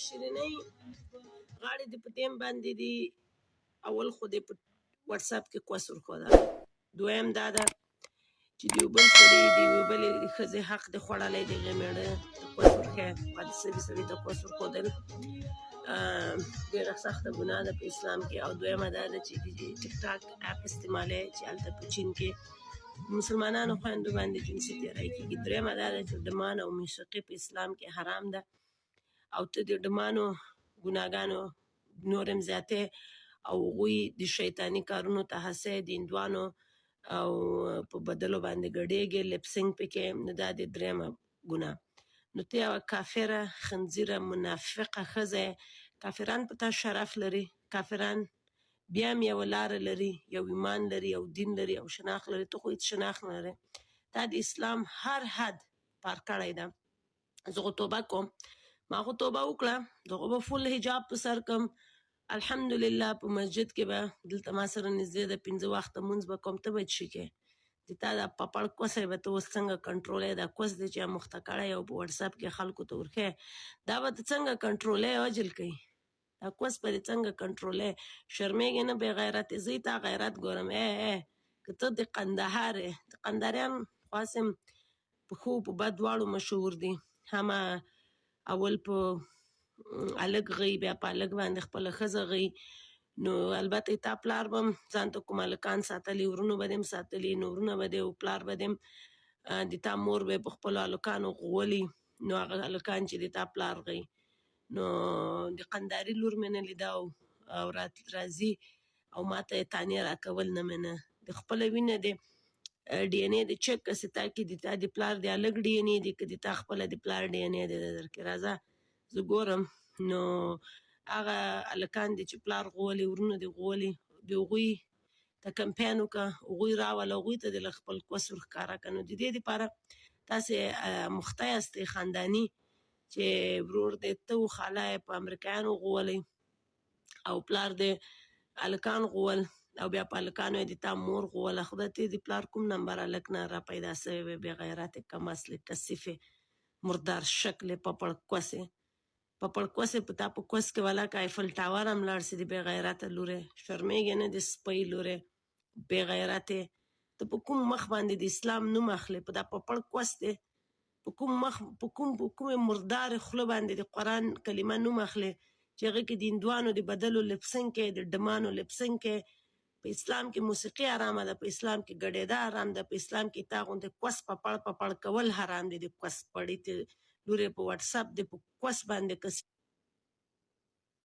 شیرینۍ غاړې دې په ټیم باندې دي. اول خو دې په واتس اپ کې کوس ورښوده، دویم دا ده چې د یو بل سړي د یوې بلې ښځې حق دې خوړلی د هغې مېړه ته کوس ورښیه، واده سوي سړي ته کوس ورښودل ډېره سخته ګناه ده په اسلام کې. او دویمه دا ده چې د ټیک ټاک اپ استعمالوي چې هلته په چین کې مسلمانانو خویندو باندې جنسي تېری کېږي. درېیمه دا ده چې ډمان او موسیقي په اسلام کې حرام ده او ته د ډمانو ګناهګانو نور هم زیاتې او هغوی د شیطاني کارونو ته هڅوي، د هندوانو او په بدلو باندې ګډېږي، لپسینګ پکې، نو دا د درېیمه ګناه. نو ته یوه کافره خنزیره منافقه ښځه یې، کافران په تا شرف لري، کافران بیا هم یوه لاره لري، یو ایمان لري، یو دین لري، یو شناخت لري، ته خو هېڅ شناخت نه لرې. تا د اسلام هر حد پار کړی ده. زه خو توبه کوم، ما خو توبه وکړه، زه خو به فل حجاب په سر کړم، الحمدلله په مسجد کې به دلته ما سره نږدې ده 5 وخته مونځ به کوم. ته به څه شي کوې؟ چې تا دا پپړ کوسی به ته اوس څنګه کنټرولوې؟ دا کوس دی چې مخته کړی او په وټساپ کې خلکو ته ورښیې، دا به ته څنګه کنټرولوې اجل کوي؟ دا کوس به دې څنګه کنټرولوې؟ شرمېږې نه بې غیرتې؟ زه تا غیرت ګورم. که ته د قندهار یې، د قندهاریان خاص هم په ښو په بد دواړو مشهور دي. همه اول په هلک غي، بیا په هلک باندې خپله ښځه غي. نو البته تا پلار به هم ځان ته کوم هلکان ساتلي، ورونو به دې هم ساتلي، نو ورونه به دې او پلار به دې هم د تا مور به یې په خپلو هلکانو غولي، نو هغه هلکان چې د تا پلار غي. نو د قندهاري لور مې نه لیده او راځي او ما ته یې تانې راکول نه مې نه. د خپله وینه د ډي ان اې د چک کسې تا کې د تا د پلار د هلک ډي ان اې دی که د تا خپله د پلار ډي ان اې دی درکې راځه زه ګورم. نو هغه هلکان دي چې پلار غولي، ورونه دې غولي، د هغوی ته کمپین وکړه، هغوی راوله، هغوی ته دې لږ خپل کوس ورښکاره کړه. نو د دې دپاره تاسې مخته یاستئ خانداني چې ورور دې ته و خاله یې په امریکایانو غولئ او پلار دې هلکان غول او بیا په هلکانو یې د تا مور غوله. خدای ته د پلار کوم نمبر هلک نه را پیدا سوی وی، بې غیرتې، کم اصلې، کثیفې، مردار شکلې، پپړ کوسې. پپړ کوسې په تا په کوس کې ولاکه ایفل ټاور هم لاړ سي د بې غیرته لورې. شرمېږې نه د سپۍ لورې بې غیرتې؟ ته په کوم مخ باندې د اسلام نوم اخلې؟ په دا پپړ کوس دی په کوم مخ، په کومې مردارې خوله باندې د قرآن کلمه نوم اخلې چې هغې کې د هندوانو د بدلو لپسنګ کې، د ډمانو لپسنګ کې. په اسلام کې موسیقي حرامه ده، په اسلام کې ګډېدا حرام ده، په اسلام کې تا غوندې کوس پپړ کول حرام دي. د کوس پړې ته لورې په وټساپ دې په کوس باندې